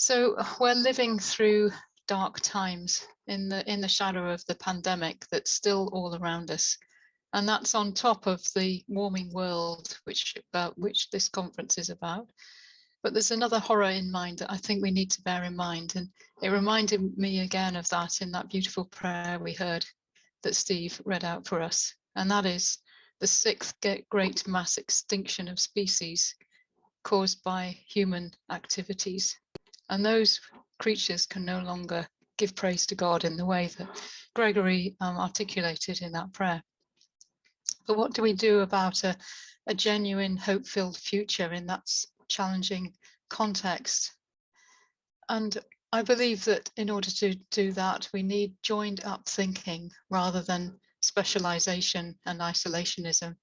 So we're living through dark times in the shadow of the pandemic that's still all around us. And that's on top of the warming world, which this conference is about. But there's another horror in mind that I think we need to bear in mind. And it reminded me again of that in that beautiful prayer we heard that Steve read out for us. And that is the sixth great mass extinction of species caused by human activities. And those creatures can no longer give praise to God in the way that Gregory articulated in that prayer. But what do we do about a genuine hope-filled future in that challenging context? And I believe that in order to do that, we need joined up thinking rather than specialization and isolationism,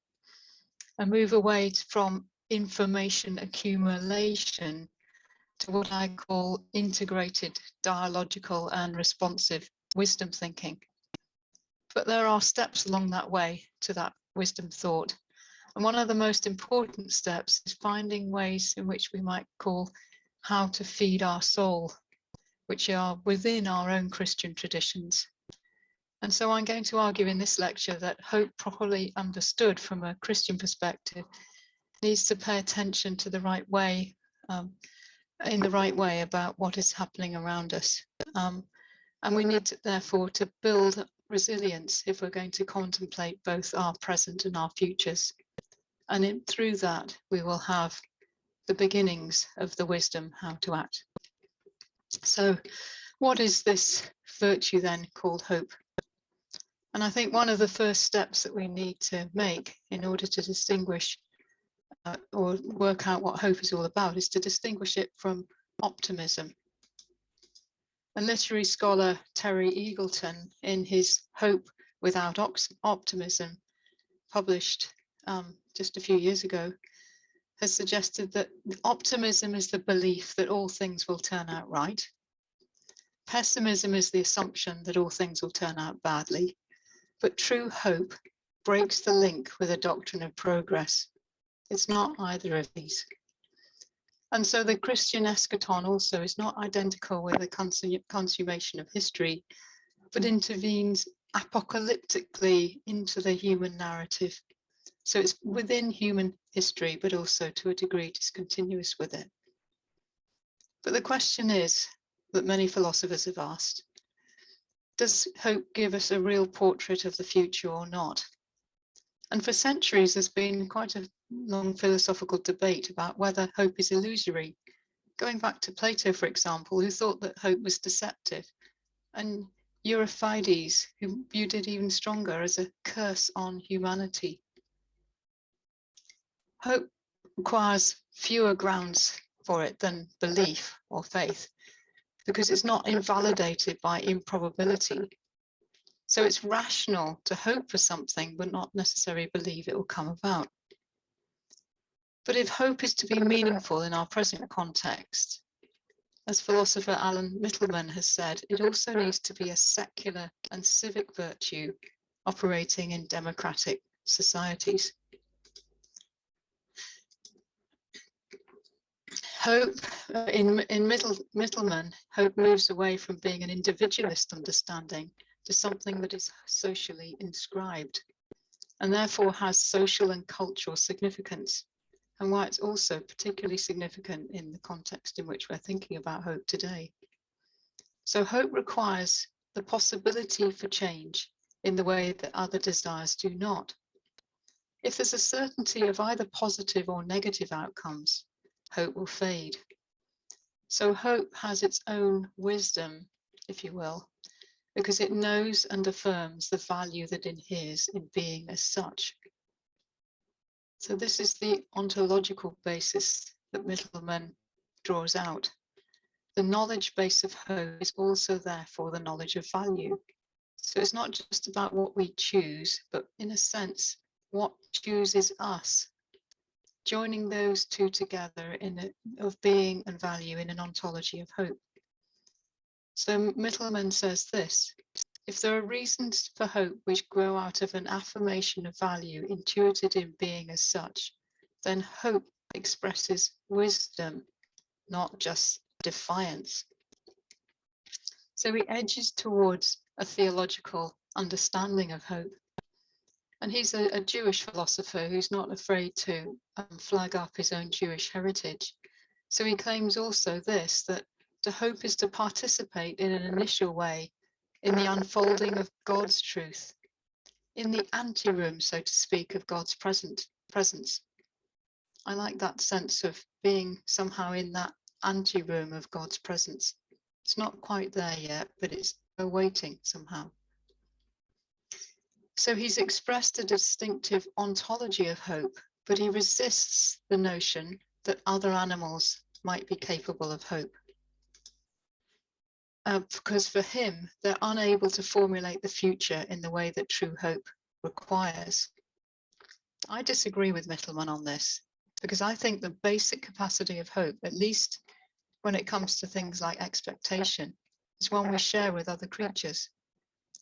and move away from information accumulation to what I call integrated, dialogical and responsive wisdom thinking. But there are steps along that way to that wisdom thought. And one of the most important steps is finding ways in which we might call how to feed our soul, which are within our own Christian traditions. And so I'm going to argue in this lecture that hope properly understood from a Christian perspective needs to pay attention to the right way, in the right way about what is happening around us. And we need to, therefore, to build resilience if we're going to contemplate both our present and our futures. And through that, we will have the beginnings of the wisdom how to act. So what is this virtue then called hope? And I think one of the first steps that we need to make in order to distinguish or work out what hope is all about is to distinguish it from optimism. And literary scholar Terry Eagleton, in his Hope Without Optimism, published just a few years ago, has suggested that optimism is the belief that all things will turn out right. Pessimism is the assumption that all things will turn out badly. But true hope breaks the link with a doctrine of progress. It's not either of these. And so the Christian eschaton also is not identical with the consummation of history, but intervenes apocalyptically into the human narrative. So it's within human history, but also to a degree discontinuous with it. But the question is that many philosophers have asked, does hope give us a real portrait of the future or not? And for centuries, there's been quite a long philosophical debate about whether hope is illusory. Going back to Plato, for example, who thought that hope was deceptive, and Euripides, who viewed it even stronger as a curse on humanity. Hope requires fewer grounds for it than belief or faith, because it's not invalidated by improbability. So it's rational to hope for something, but not necessarily believe it will come about. But if hope is to be meaningful in our present context, as philosopher Alan Mittelman has said, it also needs to be a secular and civic virtue operating in democratic societies. Hope, in Mittelman, hope moves away from being an individualist understanding to something that is socially inscribed and therefore has social and cultural significance, and why it's also particularly significant in the context in which we're thinking about hope today. So hope requires the possibility for change in the way that other desires do not. If there's a certainty of either positive or negative outcomes, hope will fade. So hope has its own wisdom, if you will, because it knows and affirms the value that inheres in being as such. So this is the ontological basis that Mittelman draws out. The knowledge base of hope is also therefore the knowledge of value. So it's not just about what we choose, but in a sense, what chooses us. Joining those two together of being and value in an ontology of hope. So Mittelman says this: if there are reasons for hope which grow out of an affirmation of value intuited in being as such, then hope expresses wisdom, not just defiance. So he edges towards a theological understanding of hope. And he's a Jewish philosopher who's not afraid to flag up his own Jewish heritage. So he claims also this, that to hope is to participate in an initial way in the unfolding of God's truth, in the anteroom, so to speak, of God's presence. I like that sense of being somehow in that anteroom of God's presence. It's not quite there yet, but it's awaiting somehow. So he's expressed a distinctive ontology of hope, but he resists the notion that other animals might be capable of hope. Because for him, they're unable to formulate the future in the way that true hope requires. I disagree with Mittelman on this, because I think the basic capacity of hope, at least when it comes to things like expectation, is one we share with other creatures.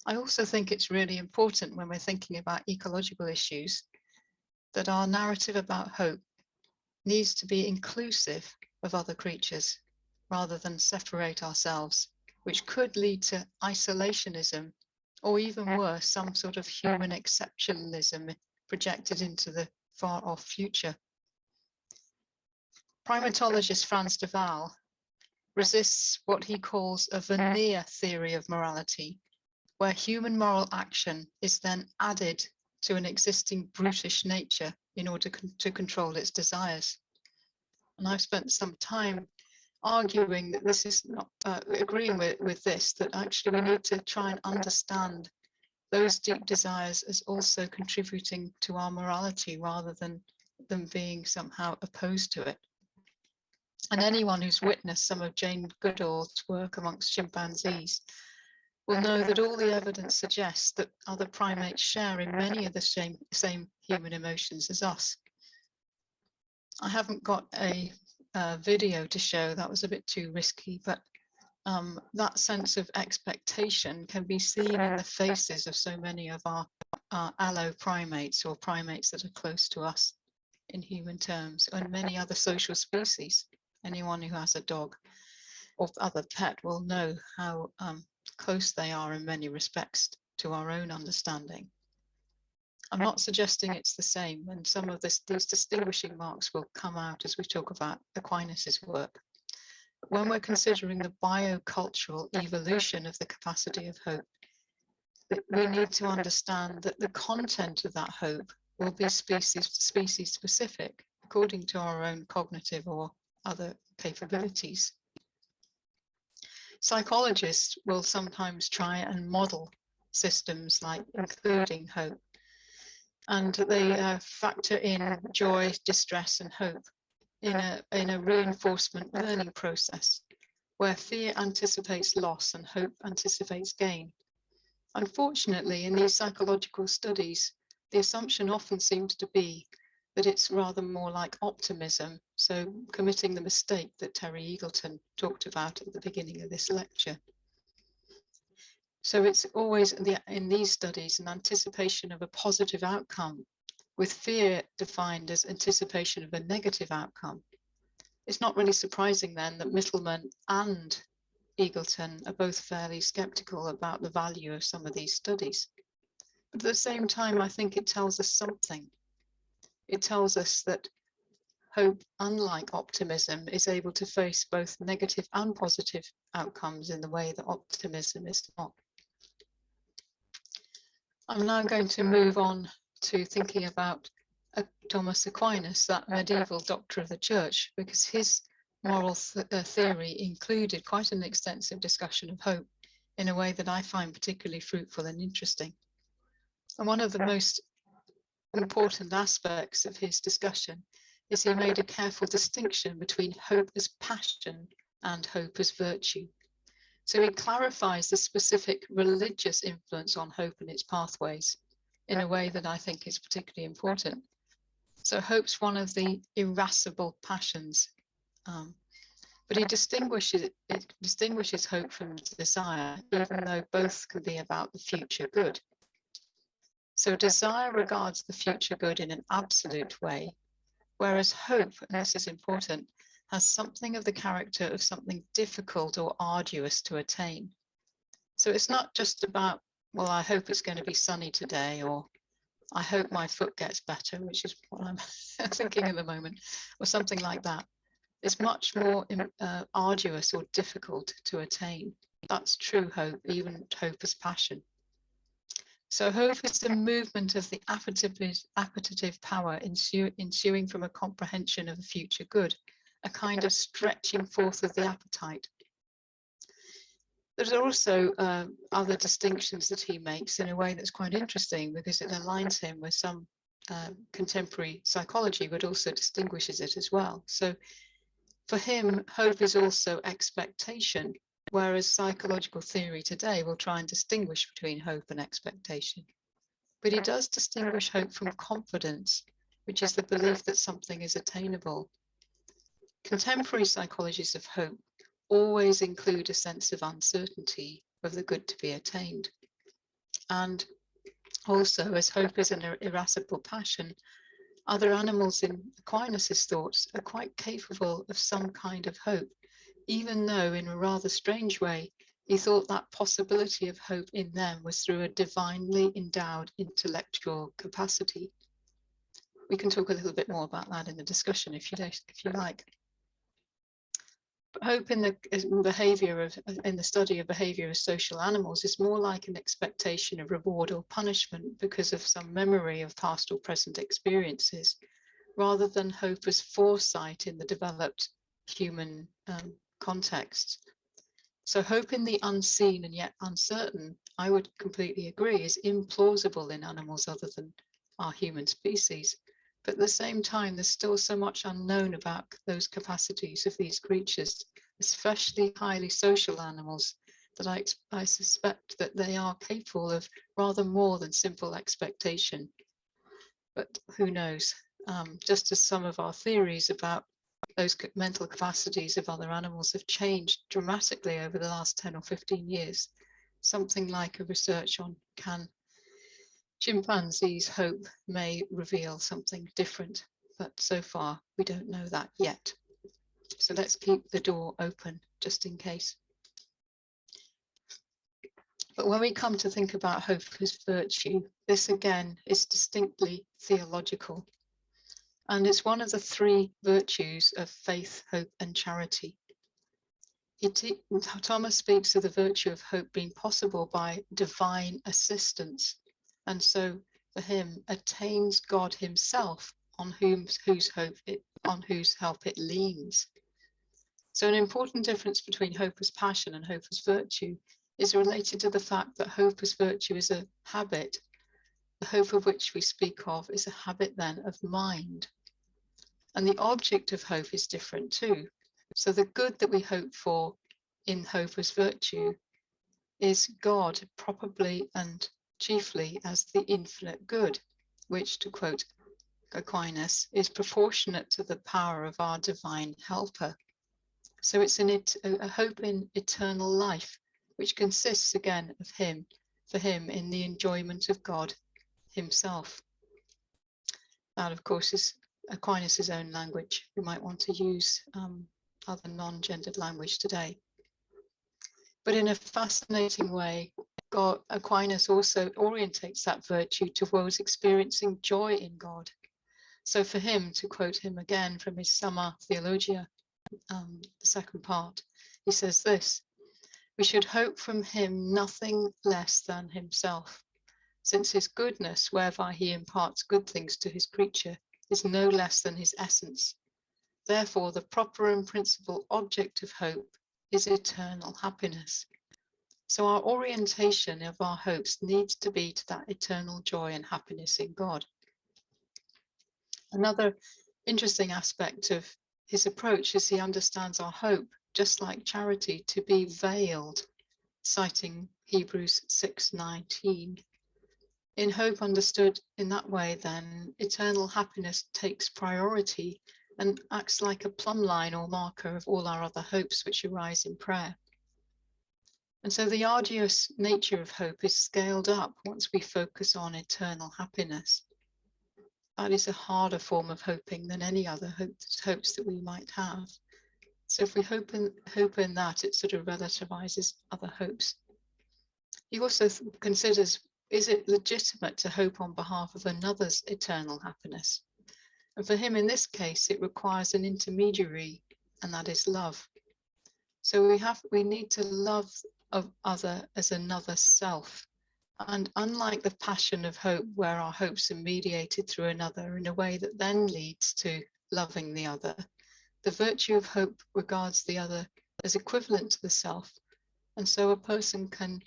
I also think it's really important when we're thinking about ecological issues that our narrative about hope needs to be inclusive of other creatures rather than separate ourselves, which could lead to isolationism, or even worse, some sort of human exceptionalism projected into the far off future. Primatologist Frans de Waal resists what he calls a veneer theory of morality, where human moral action is then added to an existing brutish nature in order to control its desires. And I've spent some time arguing that this is not, agreeing with this, that actually we need to try and understand those deep desires as also contributing to our morality rather than them being somehow opposed to it. And anyone who's witnessed some of Jane Goodall's work amongst chimpanzees will know that all the evidence suggests that other primates share in many of the same human emotions as us. I haven't got a video to show, that was a bit too risky, but that sense of expectation can be seen in the faces of so many of our allo primates, or primates that are close to us in human terms, and many other social species. Anyone who has a dog or other pet will know how close they are in many respects to our own understanding. I'm not suggesting it's the same, and some of these distinguishing marks will come out as we talk about Aquinas' work. But when we're considering the biocultural evolution of the capacity of hope, we need to understand that the content of that hope will be species specific, according to our own cognitive or other capabilities. Psychologists will sometimes try and model systems like including hope, and they factor in joy, distress, and hope in a reinforcement learning process where fear anticipates loss and hope anticipates gain. Unfortunately, in these psychological studies, the assumption often seems to be that it's rather more like optimism, so committing the mistake that Terry Eagleton talked about at the beginning of this lecture. So it's always in these studies an anticipation of a positive outcome, with fear defined as anticipation of a negative outcome. It's not really surprising then that Mittelman and Eagleton are both fairly skeptical about the value of some of these studies. But at the same time, I think it tells us something. It tells us that hope, unlike optimism, is able to face both negative and positive outcomes in the way that optimism is not. I'm now going to move on to thinking about Thomas Aquinas, that medieval doctor of the church, because his moral theory included quite an extensive discussion of hope in a way that I find particularly fruitful and interesting. And one of the most important aspects of his discussion is he made a careful distinction between hope as passion and hope as virtue. So he clarifies the specific religious influence on hope and its pathways in a way that I think is particularly important. So hope's one of the irascible passions, but he distinguishes hope from desire, even though both can be about the future good. So desire regards the future good in an absolute way, whereas hope, and this is important, has something of the character of something difficult or arduous to attain. So it's not just about, well, I hope it's going to be sunny today, or I hope my foot gets better, which is what I'm thinking at the moment, or something like that. It's much more arduous or difficult to attain. That's true hope, even hope as passion. So hope is the movement of the appetitive power ensuing from a comprehension of a future good, a kind of stretching forth of the appetite. There's also other distinctions that he makes in a way that's quite interesting, because it aligns him with some contemporary psychology, but also distinguishes it as well. So for him, hope is also expectation, whereas psychological theory today will try and distinguish between hope and expectation. But he does distinguish hope from confidence, which is the belief that something is attainable. Contemporary psychologies of hope always include a sense of uncertainty of the good to be attained. And also, as hope is an irascible passion, other animals in Aquinas' thoughts are quite capable of some kind of hope, even though in a rather strange way, he thought that possibility of hope in them was through a divinely endowed intellectual capacity. We can talk a little bit more about that in the discussion if you like. But hope in the study of behavior of social animals is more like an expectation of reward or punishment because of some memory of past or present experiences, rather than hope as foresight in the developed human context. So hope in the unseen and yet uncertain, I would completely agree, is implausible in animals other than our human species. But at the same time, there's still so much unknown about those capacities of these creatures, especially highly social animals, that I suspect that they are capable of rather more than simple expectation. But who knows? Just as some of our theories about those mental capacities of other animals have changed dramatically over the last 10 or 15 years, something like a research on can chimpanzees hope may reveal something different, but so far we don't know that yet. So let's keep the door open just in case. But when we come to think about hope as virtue, this again is distinctly theological. And it's one of the three virtues of faith, hope, and charity. Thomas speaks of the virtue of hope being possible by divine assistance, and so for him attains God himself, on whose help it leans. So an important difference between hope as passion and hope as virtue is related to the fact that hope as virtue is a habit. The hope of which we speak of is a habit then of mind. And the object of hope is different too. So the good that we hope for in hope as virtue is God, probably and chiefly as the infinite good, which, to quote Aquinas, is proportionate to the power of our divine helper. So it's a hope in eternal life, which consists again of him, for him, in the enjoyment of God himself. That, of course, is Aquinas' own language. We might want to use other non-gendered language today. But in a fascinating way, Aquinas also orientates that virtue towards experiencing joy in God. So for him, to quote him again from his Summa Theologia, the second part, he says this: we should hope from him nothing less than himself, since his goodness, whereby he imparts good things to his creature, is no less than his essence. Therefore, the proper and principal object of hope is eternal happiness. So our orientation of our hopes needs to be to that eternal joy and happiness in God. Another interesting aspect of his approach is he understands our hope, just like charity, to be veiled, citing Hebrews 6:19. In hope understood in that way, then, eternal happiness takes priority and acts like a plumb line or marker of all our other hopes which arise in prayer. And so the arduous nature of hope is scaled up once we focus on eternal happiness. That is a harder form of hoping than any other hopes that we might have. So if we hope in that, it sort of relativizes other hopes. He also considers, is it legitimate to hope on behalf of another's eternal happiness? And for him, in this case, it requires an intermediary, and that is love. So we need to love of other as another self. And unlike the passion of hope, where our hopes are mediated through another in a way that then leads to loving the other, the virtue of hope regards the other as equivalent to the self. And so a person can,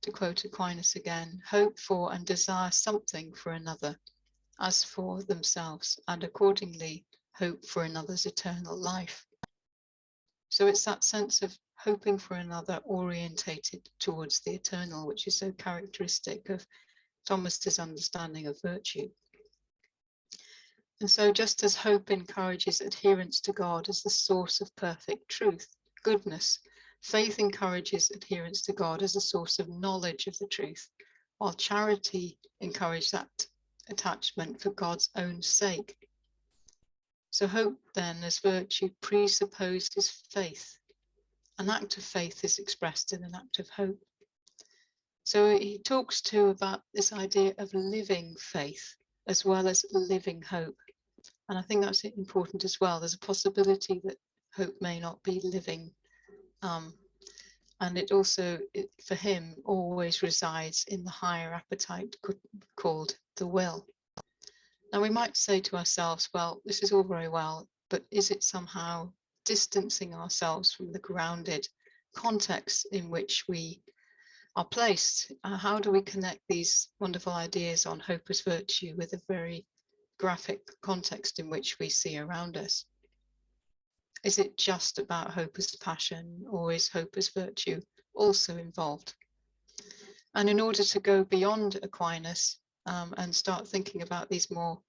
to quote Aquinas again, hope for and desire something for another as for themselves, and accordingly hope for another's eternal life. So it's that sense of hoping for another orientated towards the eternal, which is so characteristic of Thomas's understanding of virtue. And so just as hope encourages adherence to God as the source of perfect truth, goodness, faith encourages adherence to God as a source of knowledge of the truth, while charity encourages that attachment for God's own sake. So hope then as virtue presupposes faith. An act of faith is expressed in an act of hope. So he talks too about this idea of living faith as well as living hope. And I think that's important as well. There's a possibility that hope may not be living. And it also, for him, always resides in the higher appetite called the will. Now we might say to ourselves, well, this is all very well, but is it somehow distancing ourselves from the grounded context in which we are placed? How do we connect these wonderful ideas on hope as virtue with a very graphic context in which we see around us? Is it just about hope as passion, or is hope as virtue also involved? And in order to go beyond Aquinas and start thinking about these more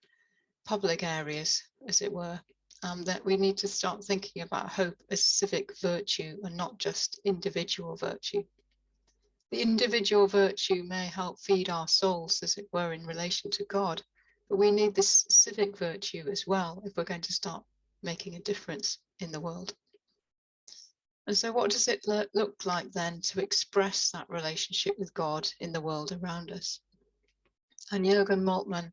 public areas, as it were, that we need to start thinking about hope as civic virtue and not just individual virtue. The individual virtue may help feed our souls, as it were, in relation to God, but we need this civic virtue as well if we're going to start making a difference in the world. And so what does it look like then to express that relationship with God in the world around us? And Jürgen Moltmann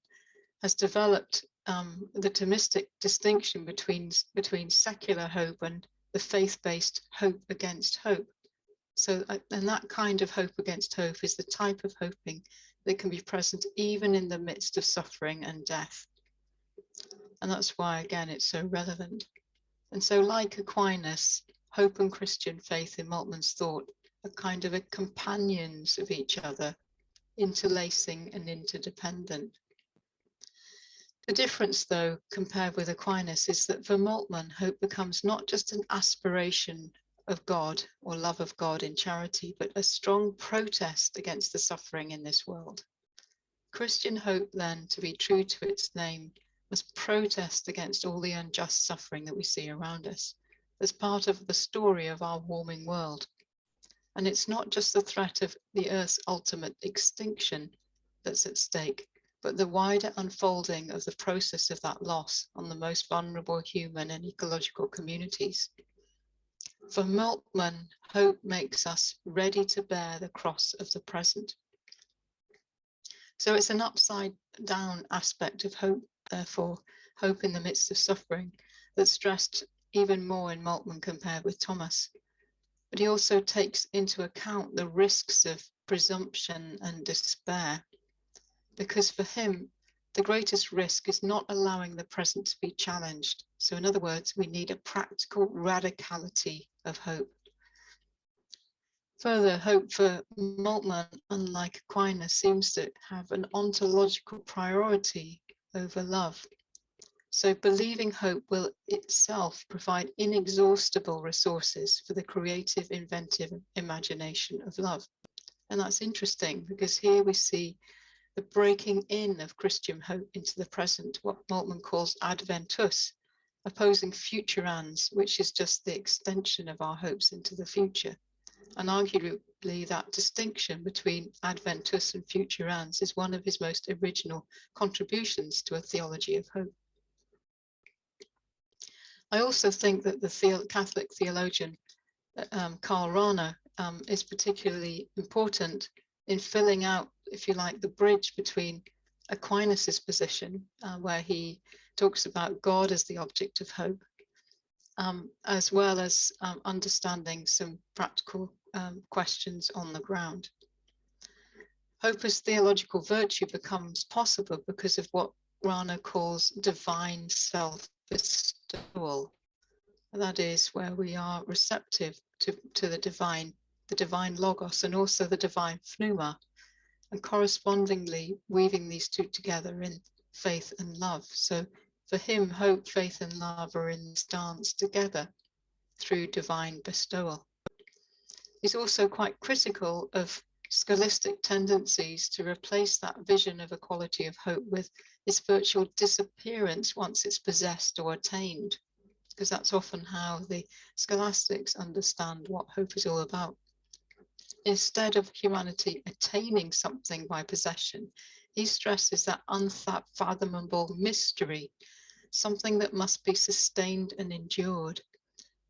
has developed the Thomistic distinction between secular hope and the faith-based hope against hope. So, and that kind of hope against hope is the type of hoping that can be present even in the midst of suffering and death. And that's why, again, it's so relevant. And so, like Aquinas, hope and Christian faith in Moltmann's thought are kind of companions of each other, interlacing and interdependent. The difference, though, compared with Aquinas, is that for Moltmann, hope becomes not just an aspiration of God or love of God in charity, but a strong protest against the suffering in this world. Christian hope, then, to be true to its name, must protest against all the unjust suffering that we see around us as part of the story of our warming world. And it's not just the threat of the Earth's ultimate extinction that's at stake, but the wider unfolding of the process of that loss on the most vulnerable human and ecological communities. For Moltmann, hope makes us ready to bear the cross of the present. So it's an upside down aspect of hope, therefore, hope in the midst of suffering, that's stressed even more in Moltmann compared with Thomas. But he also takes into account the risks of presumption and despair, because for him, the greatest risk is not allowing the present to be challenged. So in other words, we need a practical radicality of hope. Further, hope for Moltmann, unlike Aquinas, seems to have an ontological priority over love. So believing hope will itself provide inexhaustible resources for the creative, inventive imagination of love. And that's interesting because here we see the breaking in of Christian hope into the present, what Moltmann calls adventus, opposing futurans, which is just the extension of our hopes into the future. And arguably that distinction between adventus and futurans is one of his most original contributions to a theology of hope. I also think that the Catholic theologian Karl Rahner is particularly important in filling out, if you like, the bridge between Aquinas' position, where he talks about God as the object of hope, as well as understanding some practical questions on the ground. Hope as theological virtue becomes possible because of what Rahner calls divine self-bestowal. That is, where we are receptive to the divine logos, and also the divine pneuma, and correspondingly weaving these two together in faith and love. So for him, hope, faith, and love are in this dance together through divine bestowal. He's also quite critical of scholastic tendencies to replace that vision of a quality of hope with its virtual disappearance once it's possessed or attained, because that's often how the scholastics understand what hope is all about. Instead of humanity attaining something by possession, he stresses that unfathomable mystery, something that must be sustained and endured,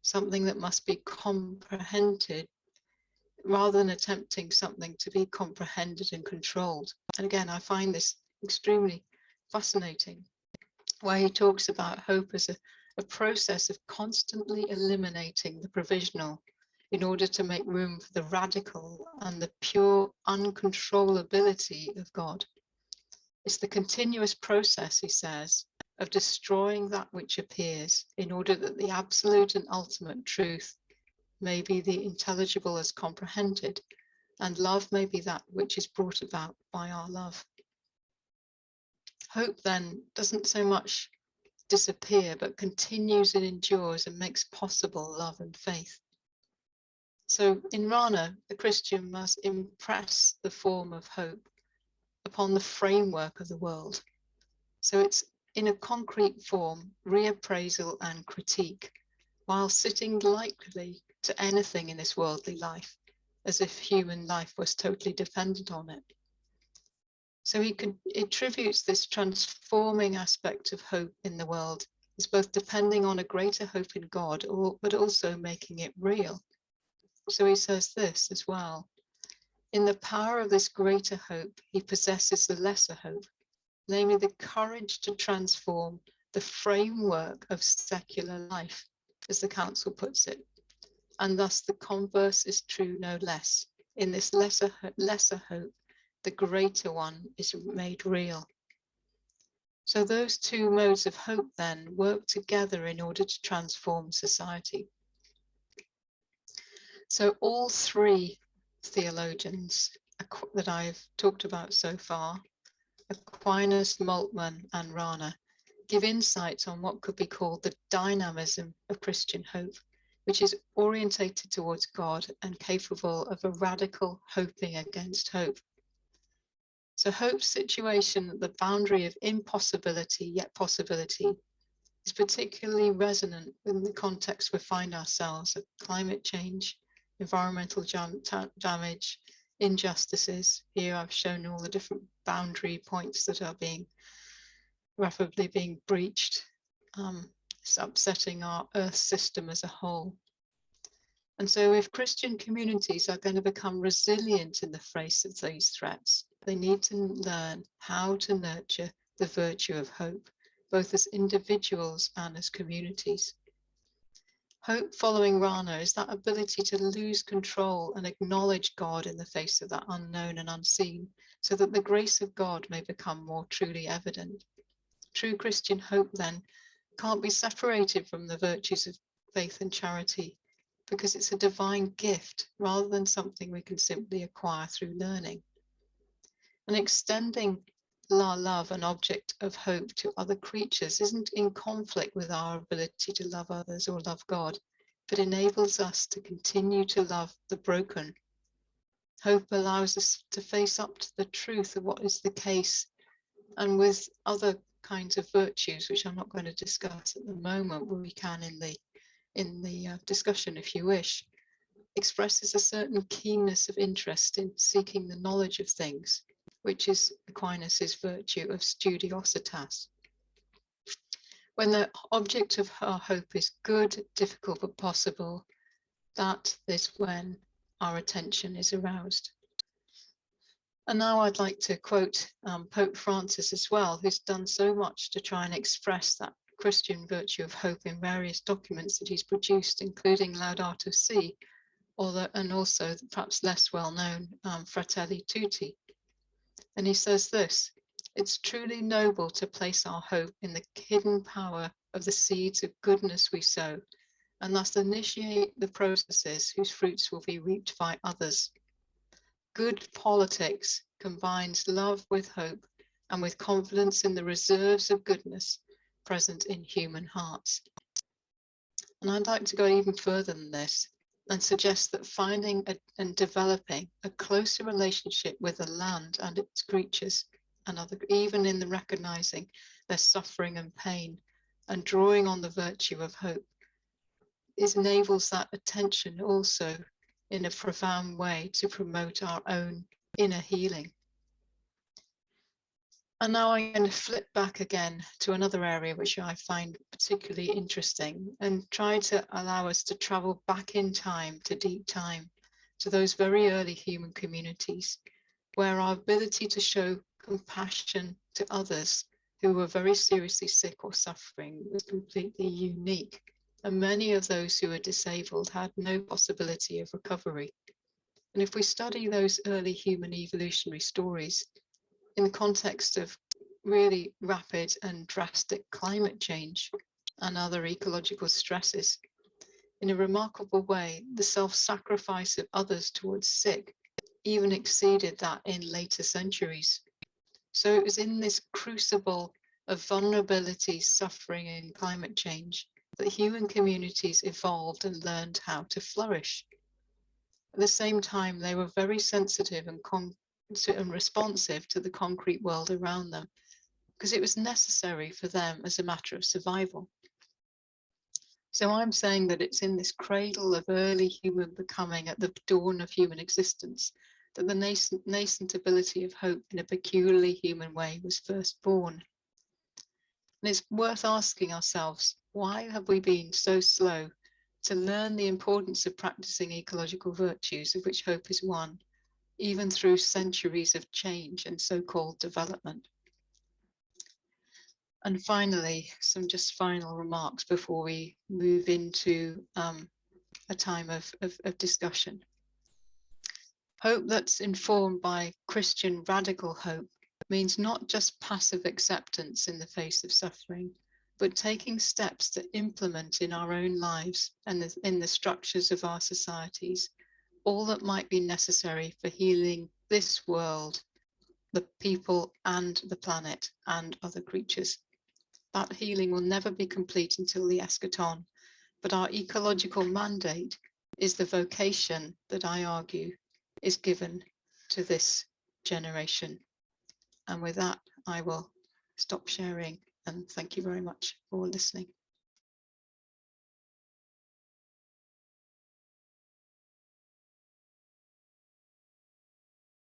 something that must be comprehended, rather than attempting something to be comprehended and controlled. And again, I find this extremely fascinating, where he talks about hope as a process of constantly eliminating the provisional in order to make room for the radical and the pure uncontrollability of God. It's the continuous process, he says, of destroying that which appears in order that the absolute and ultimate truth may be the intelligible as comprehended, and love may be that which is brought about by our love. Hope then doesn't so much disappear, but continues and endures and makes possible love and faith. So in Rahner, the Christian must impress the form of hope upon the framework of the world. So it's in a concrete form, reappraisal and critique, while sitting lightly to anything in this worldly life, as if human life was totally dependent on it. So he attributes this transforming aspect of hope in the world as both depending on a greater hope in God, but also making it real. So he says this as well: in the power of this greater hope, he possesses the lesser hope, namely the courage to transform the framework of secular life, as the council puts it. And thus the converse is true no less. In this lesser hope, the greater one is made real. So those two modes of hope then work together in order to transform society. So all three theologians that I've talked about so far, Aquinas, Moltmann, and Rahner, give insights on what could be called the dynamism of Christian hope, which is orientated towards God and capable of a radical hoping against hope. So hope's situation at the boundary of impossibility yet possibility is particularly resonant in the context we find ourselves of climate change, environmental damage, injustices. Here I've shown all the different boundary points that are rapidly being breached. It's upsetting our Earth system as a whole. And so if Christian communities are going to become resilient in the face of these threats, they need to learn how to nurture the virtue of hope, both as individuals and as communities. Hope, following Rahner, is that ability to lose control and acknowledge God in the face of that unknown and unseen, so that the grace of God may become more truly evident. True Christian hope, then, can't be separated from the virtues of faith and charity, because it's a divine gift rather than something we can simply acquire through learning. And extending our love and object of hope to other creatures isn't in conflict with our ability to love others or love God, but enables us to continue to love the broken. Hope allows us to face up to the truth of what is the case, and with other kinds of virtues, which I'm not going to discuss at the moment, but we can in the discussion if you wish, expresses a certain keenness of interest in seeking the knowledge of things, which is Aquinas' virtue of studiositas. When the object of our hope is good, difficult, but possible, that is when our attention is aroused. And now I'd like to quote Pope Francis as well, who's done so much to try and express that Christian virtue of hope in various documents that he's produced, including Laudato Si, and also perhaps less well known Fratelli Tutti. And he says this: "It's truly noble to place our hope in the hidden power of the seeds of goodness we sow, and thus initiate the processes whose fruits will be reaped by others. Good politics combines love with hope and with confidence in the reserves of goodness present in human hearts." And I'd like to go even further than this and suggest that finding and developing a closer relationship with the land and its creatures, and even in the recognizing their suffering and pain, and drawing on the virtue of hope, enables that attention also in a profound way to promote our own inner healing. And now I'm going to flip back again to another area which I find particularly interesting, and try to allow us to travel back in time, to deep time, to those very early human communities, where our ability to show compassion to others who were very seriously sick or suffering was completely unique. And many of those who were disabled had no possibility of recovery. And if we study those early human evolutionary stories in the context of really rapid and drastic climate change and other ecological stresses, in a remarkable way, the self-sacrifice of others towards sick even exceeded that in later centuries. So it was in this crucible of vulnerability, suffering, and climate change that human communities evolved and learned how to flourish. At the same time, they were very sensitive and responsive to the concrete world around them, because it was necessary for them as a matter of survival. So I'm saying that it's in this cradle of early human becoming, at the dawn of human existence, that the nascent ability of hope in a peculiarly human way was first born. And it's worth asking ourselves, why have we been so slow to learn the importance of practicing ecological virtues, of which hope is one, even through centuries of change and so-called development? And finally, some just final remarks before we move into a time of discussion. Hope that's informed by Christian radical hope means not just passive acceptance in the face of suffering, but taking steps to implement in our own lives and in the structures of our societies all that might be necessary for healing this world, the people and the planet and other creatures. That healing will never be complete until the eschaton, but our ecological mandate is the vocation that I argue is given to this generation. And with that, I will stop sharing, and thank you very much for listening.